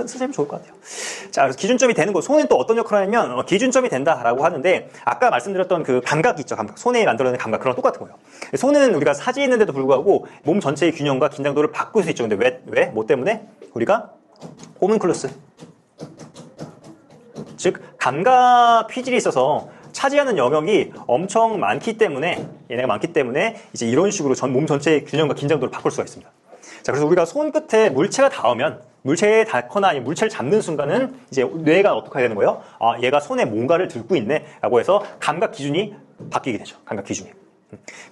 쓰시면 좋을 것 같아요. 자, 그래서 기준점이 되는 거, 손은 또 어떤 역할을 하냐면 기준점이 된다라고 하는데 아까 말씀드렸던 그 감각이 있죠. 감각. 손에 만들어내는 감각. 그런 똑같은 거예요. 손은 우리가 사지에 있는데도 불구하고 몸 전체의 균형과 긴장도를 바꿀 수 있죠. 근데 왜? 뭐 때문에? 우리가 호문클루스. 즉 감각 피질이 있어서 차지하는 영역이 엄청 많기 때문에 얘네가 많기 때문에 이제 이런 식으로 몸 전체의 균형과 긴장도를 바꿀 수가 있습니다. 자, 그래서 우리가 손 끝에 물체가 닿으면 물체에 닿거나 아니면 물체를 잡는 순간은 이제 뇌가 어떻게 해야 되는 거예요? 아, 얘가 손에 뭔가를 들고 있네 라고 해서 감각 기준이 바뀌게 되죠. 감각 기준이.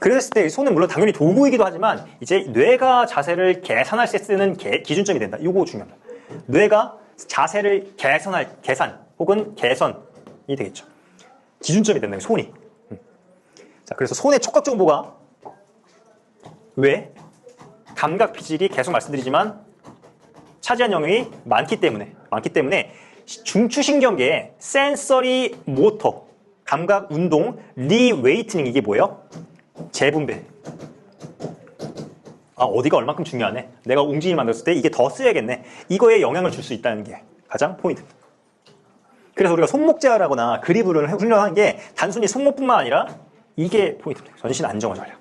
그랬을 때 손은 물론 당연히 도구이기도 하지만 이제 뇌가 자세를 계산할 때 쓰는 기준점이 된다. 이거 중요합니다. 뇌가 자세를 계산 혹은 개선이 되겠죠. 기준점이 된다. 손이. 자, 그래서 손의 촉각 정보가 왜? 감각 피질이 계속 말씀드리지만 차지한 영역이 많기 때문에 중추신경계의 센서리 모터, 감각 운동, 리웨이트닝 이게 뭐예요? 재분배. 아, 어디가 얼만큼 중요하네. 내가 웅진이를 만들었을 때 이게 더 쓰여야겠네. 이거에 영향을 줄 수 있다는 게 가장 포인트입니다. 그래서 우리가 손목제어를 하거나 그립을 훈련하는 게 단순히 손목뿐만 아니라 이게 포인트입니다. 전신 안정화 전략.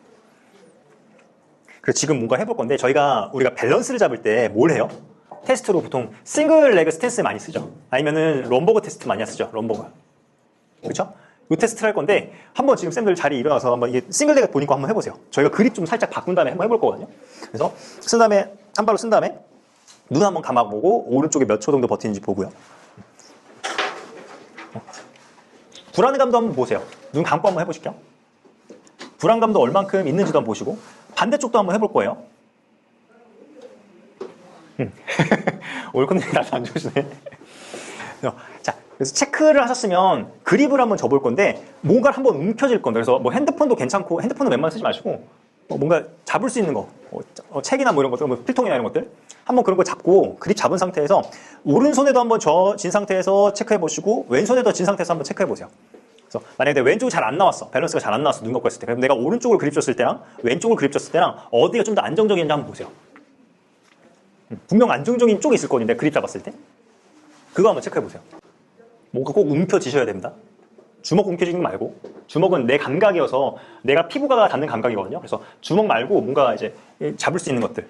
그래서 지금 뭔가 해볼 건데 우리가 밸런스를 잡을 때 뭘 해요? 테스트로 보통 싱글 레그 스탠스 많이 쓰죠. 아니면은 럼버거 테스트 많이 쓰죠. 럼버거. 그렇죠? 이 테스트를 할 건데 한번 지금 쌤들 자리에 일어나서 한번 이게 싱글 레그 보니까 한번 해보세요. 저희가 그립 좀 살짝 바꾼 다음에 한번 해볼 거거든요. 그래서 쓴 다음에 한 발로 쓴 다음에 눈 한번 감아보고 오른쪽에 몇 초 정도 버티는지 보고요. 불안감도 한번 보세요. 눈 감고 한번 해보실게요. 불안감도 얼만큼 있는지도 한번 보시고 반대쪽도 한번 해볼 거예요. 올컨님 나도 안 좋으시네. 자, 그래서 체크를 하셨으면 그립을 한번 접을 건데 뭔가를 한번 움켜질 건데 그래서 뭐 핸드폰도 괜찮고 핸드폰은 웬만하면 쓰지 마시고 뭔가 잡을 수 있는 거 책이나 뭐 이런 것들 뭐 필통이나 이런 것들 한번 그런 거 잡고 그립 잡은 상태에서 오른손에도 한번 진 상태에서 체크해 보시고 왼손에도 진 상태에서 한번 체크해 보세요. 그래서 만약에 내 왼쪽이 잘 안 나왔어. 밸런스가 잘 안 나왔어. 눈 감고 했을 때. 그럼 내가 오른쪽을 그립 줬을 때랑 왼쪽을 그립 줬을 때랑 어디가 좀 더 안정적인지 한번 보세요. 분명 안정적인 쪽이 있을 거니 내가 그립 잡았을 때. 그거 한번 체크해 보세요. 뭔가 꼭 움켜쥐셔야 됩니다. 주먹 움켜쥐는 거 말고 주먹은 내 감각이어서 내가 피부가 닿는 감각이거든요. 그래서 주먹 말고 뭔가 이제 잡을 수 있는 것들.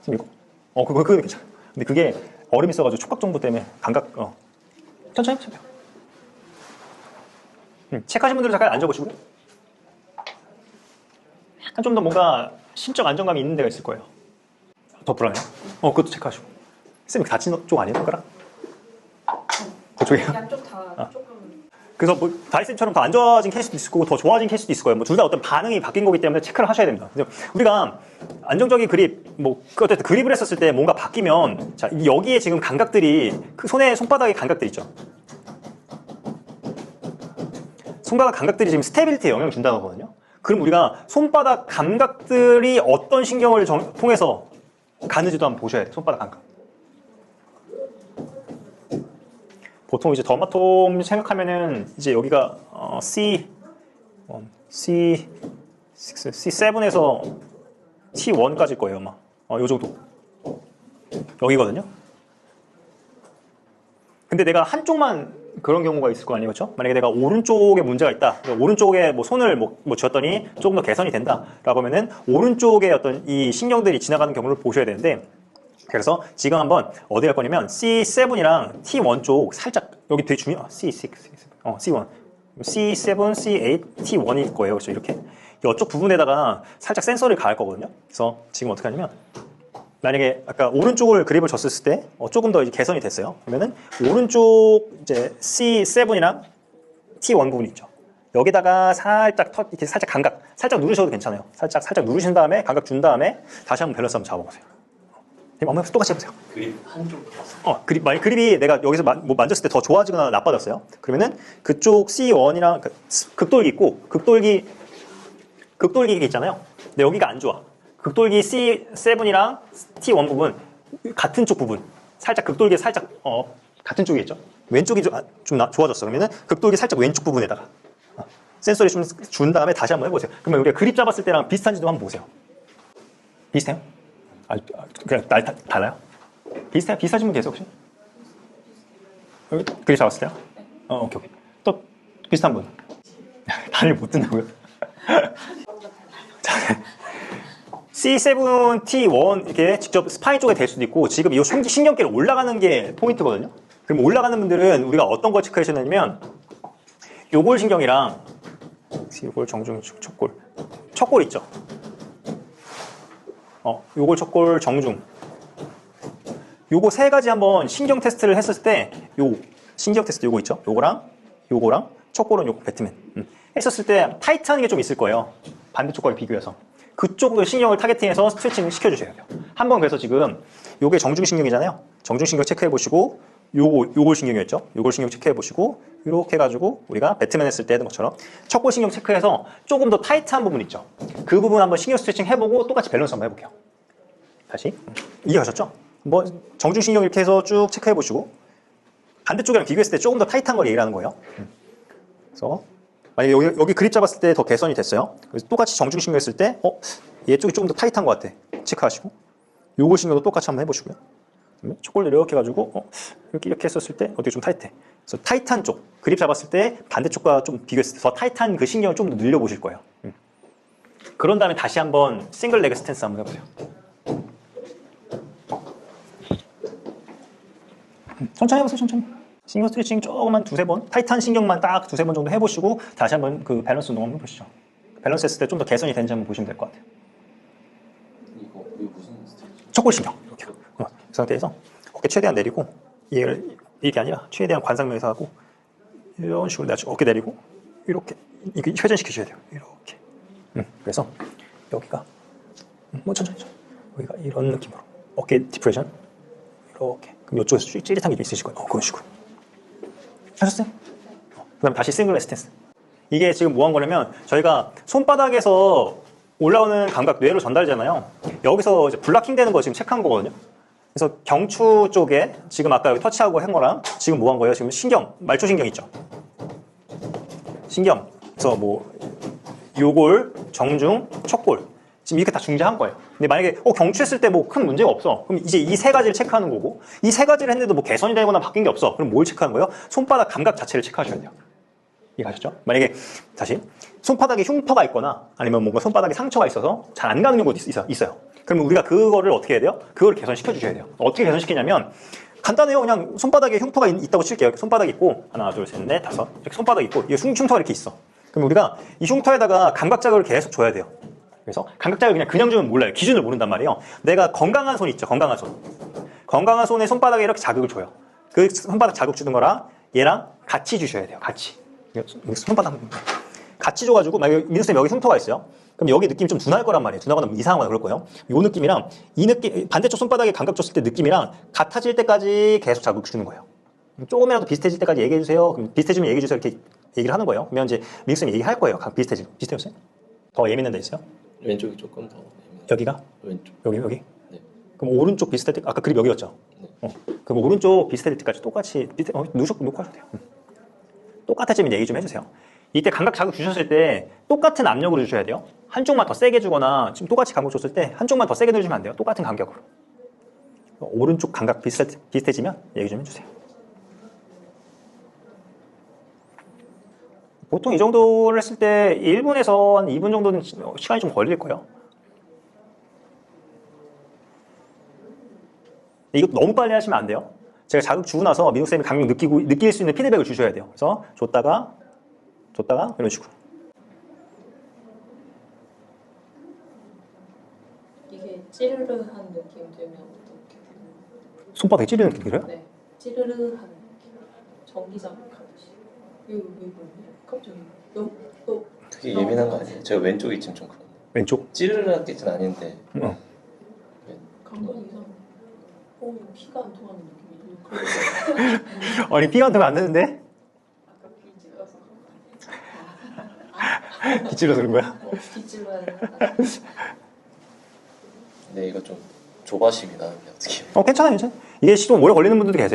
이거. 그거 괜찮아. 근데 그게 얼음이 있어가지고 촉각 정보 때문에 감각 천천히 해보세요. 체크하신 분들은 잠깐 앉아보시고 약간 좀 더 뭔가 심적 안정감이 있는 데가 있을 거예요. 더 불안해요? 그것도 체크하시고. 쌤이 다친 쪽 아니에요? 손가락? 그쪽이에요? 양쪽 다 조금. 그래서 뭐 다이쌤처럼 더 안 좋아진 케이스도 있을 거고 더 좋아진 케이스도 있을 거예요. 뭐 둘 다 어떤 반응이 바뀐 거기 때문에 체크를 하셔야 됩니다. 그래서 우리가 안정적인 그립, 어쨌든 그립을 했었을 때 뭔가 바뀌면 자 여기에 지금 감각들이 그 손바닥의 감각들 있죠. 손바닥 감각들이 지금 스테빌리티에 영향을 준다는 거거든요. 그럼 우리가 손바닥 감각들이 어떤 신경을 통해서 가는지도 한번 보셔야 돼요. 손바닥 감각. 보통 이제 더마톰 생각하면은 이제 여기가 C7에서 T1까지일 거예요, 아마. 요 정도. 여기거든요. 근데 내가 한쪽만 그런 경우가 있을 거 아니에요, 그렇죠? 만약에 내가 오른쪽에 문제가 있다, 오른쪽에 뭐 손을 쥐었더니 조금 더 개선이 된다라고 하면은 오른쪽에 어떤 이 신경들이 지나가는 경우를 보셔야 되는데, 그래서 지금 한번 어디 갈 거냐면 C7이랑 T1 쪽 살짝 여기 되게 중요해. C6, C1, C7, C8, T1일 거예요, 그렇죠? 이렇게 이쪽 부분에다가 살짝 센서를 가할 거거든요. 그래서 지금 어떻게 하냐면. 만약에 아까 오른쪽을 그립을 줬을 때 조금 더 이제 개선이 됐어요. 그러면은 오른쪽 이제 C7이랑 T1 부분 있죠. 여기다가 살짝 이렇게 살짝 감각 살짝 누르셔도 괜찮아요. 살짝 누르신 다음에 감각 준 다음에 다시 한번 밸런스 한번 잡아보세요. 한번 똑같이 해보세요. 그립 한쪽 만약 그립이 내가 여기서 만졌을 때 더 좋아지거나 나빠졌어요. 그러면은 그쪽 C1이랑 극돌기 있고 극돌기 있잖아요. 근데 여기가 안 좋아. 극돌기 C7이랑 T1 부분 같은 쪽 부분 살짝 극돌기 살짝 같은 쪽이겠죠. 왼쪽이 좀 좋아졌어. 그러면은 극돌기 살짝 왼쪽 부분에다가 센서리 좀 준 다음에 다시 한번 해보세요. 그러면 우리가 그립 잡았을 때랑 비슷한지도 한번 보세요. 비슷해요? 그냥 달라요? 비슷하신 분 계세요 혹시? 여기 그립 잡았을 때요? 오케이. 또 비슷한 분. 단을 못 듣는다고요? 자, C7T1 이렇게 직접 스파인 쪽에 될 수도 있고 지금 이 신경계로 올라가는 게 포인트거든요. 그럼 올라가는 분들은 우리가 어떤 걸 체크하셔야 되냐면 요골 신경이랑 요골 정중 척골 있죠. 요골 척골 정중 요거 세 가지 한번 신경 테스트를 했을 때 요 신경 테스트 요거 있죠. 요거랑 척골은 요거 배트맨 했었을 때 타이트한 게 좀 있을 거예요. 반대쪽과 비교해서 그쪽 신경을 타겟팅해서 스트레칭 시켜주셔야 돼요. 한번 그래서 지금 요게 정중신경이잖아요. 정중신경 체크해 보시고 요골 신경이었죠. 요골 신경 체크해 보시고 이렇게 해가지고 우리가 배트맨 했을 때 했던 것처럼 척골 신경 체크해서 조금 더 타이트한 부분 있죠. 그 부분 한번 신경 스트레칭 해보고 똑같이 밸런스 한번 해볼게요. 다시 이해하셨죠? 뭐 정중신경 이렇게 해서 쭉 체크해 보시고 반대쪽이랑 비교했을 때 조금 더 타이트한 걸 얘기하는 거예요. 그래서 만약에 여기 그립 잡았을 때 더 개선이 됐어요. 그래서 똑같이 정중신경 했을 때 얘 쪽이 조금 더 타이트한 것 같아. 체크하시고 요골 신경도 똑같이 한번 해보시고요. 척골 이렇게 해가지고 이렇게 했었을 때 어떻게 좀 타이트해. 그래서 타이트한 쪽 그립 잡았을 때 반대쪽과 좀 비교했을 때 더 타이트한 그 신경을 좀 더 늘려보실 거예요. 그런 다음에 다시 한번 싱글 레그 스탠스 한번 해보세요. 천천히 해보세요. 천천히. 신경 스트레칭 조금만 두세 번 타이트한 신경만 딱 두세 번 정도 해보시고 다시 한번 그 밸런스 운동 한번 해보시죠. 밸런스 했을 때 좀 더 개선이 되는지 한번 보시면 될 것 같아요. 이거 무슨 스트레칭? 척골신경 이렇게 이 상태에서 어깨 최대한 내리고 얘를 이게 아니라 최대한 관상면에서 하고 이런 식으로 내가 어깨 내리고 이렇게 이게 회전시키셔야 돼요. 이렇게 그래서 여기가 뭐 천천히 여기가 이런 느낌으로 어깨 디프레션 이렇게 그럼 이쪽에서 찌릿한 게 좀 있으실 거예요. 그런 식으로 하셨어요? 그 다음에 다시 싱글 스탠스. 이게 지금 뭐 한 거냐면 저희가 손바닥에서 올라오는 감각 뇌로 전달되잖아요. 여기서 이제 블락킹 되는 거 지금 체크한 거거든요. 그래서 경추 쪽에 지금 아까 여기 터치하고 한 거랑 지금 뭐 한 거예요? 지금 신경, 말초신경 있죠? 신경. 그래서 뭐 요골, 정중, 척골. 지금 이렇게 다 중재한 거예요. 근데 만약에 경추했을 때 뭐 큰 문제가 없어. 그럼 이제 이 세 가지를 체크하는 거고 이 세 가지를 했는데도 뭐 개선이 되거나 바뀐 게 없어. 그럼 뭘 체크하는 거예요? 손바닥 감각 자체를 체크하셔야 돼요. 이해가셨죠? 만약에 다시 손바닥에 흉터가 있거나 아니면 뭔가 손바닥에 상처가 있어서 잘 안 가는 경우도 있어요. 그러면 우리가 그거를 어떻게 해야 돼요? 그걸 개선시켜 주셔야 돼요. 어떻게 개선시키냐면 간단해요. 그냥 손바닥에 흉터가 있다고 칠게요. 이렇게 손바닥 있고 하나, 둘, 셋, 넷, 다섯 이렇게 손바닥 있고 이게 흉터가 이렇게 있어. 그럼 우리가 이 흉터에다가 감각 자극을 계속 줘야 돼요. 그래서 감각 자극을 그냥 주면 몰라요. 기준을 모른단 말이에요. 내가 건강한 손 있죠. 건강한 손. 건강한 손에 손바닥에 이렇게 자극을 줘요. 그 손바닥 자극 주는 거랑 얘랑 같이 주셔야 돼요. 같이. 손바닥 같이 줘가지고 만약에 민수쌤 여기 흉터가 있어요. 그럼 여기 느낌이 좀 둔할 거란 말이에요. 둔하거나 이상하거나 그럴 거예요. 요 느낌이랑 이 느낌 반대쪽 손바닥에 감각 줬을 때 느낌이랑 같아질 때까지 계속 자극 주는 거예요. 조금이라도 비슷해질 때까지 얘기해 주세요. 그럼 비슷해지면 얘기해 주세요. 이렇게 얘기를 하는 거예요. 그러면 이제 민수쌤이 얘기할 거예요. 비슷해졌어요? 더 예민한 데 있어요? 왼쪽이 조금 더 예민해요. 여기가? 왼쪽. 여기? 네. 그럼 오른쪽 비슷할 때 아까 그립 여기였죠? 네. 그럼 오른쪽 비슷할 때까지 똑같이 놓고 하셔도 돼요. 똑같아지면 얘기 좀 해주세요. 이때 감각 자극 주셨을 때 똑같은 압력으로 주셔야 돼요. 한쪽만 더 세게 주거나 지금 똑같이 감각 줬을 때 한쪽만 더 세게 넣어주면 안 돼요. 똑같은 간격으로. 오른쪽 감각 비슷해지면 얘기 좀 해주세요. 보통 이 정도를 했을 때 1분에서 한 2분 정도는 시간이 좀 걸릴 거예요. 이거 너무 빨리 하시면 안 돼요. 제가 자극 주고 나서 민욱쌤이 감각 느낄 수 있는 피드백을 주셔야 돼요. 그래서 줬다가 이런 식으로. 이게 찌르르한 느낌 들면 어떻게 되나요? 손바닥에 찌르는 느낌 들어요? 네, 찌르르한 느낌. 전기 자극하듯이. 이거 왜 그러냐? 갑자기 또 되게 예민한 거 아니에요? 제가 왼쪽이 지금 좀 그런데. 왼쪽? 찌르르하게는 아닌데. 감각이 이상해. 이거 피가 안 통하는 느낌이. 아니 피가 안 통면 안 되는데? 아까 피 찔러서 기 찔러서 그런 거야? 피 찔러야 돼. 근데 이거 좀 조바심이 나는데 어떻게 해요? 괜찮아요. 이게 좀 오래 걸리는 분들도 계세요.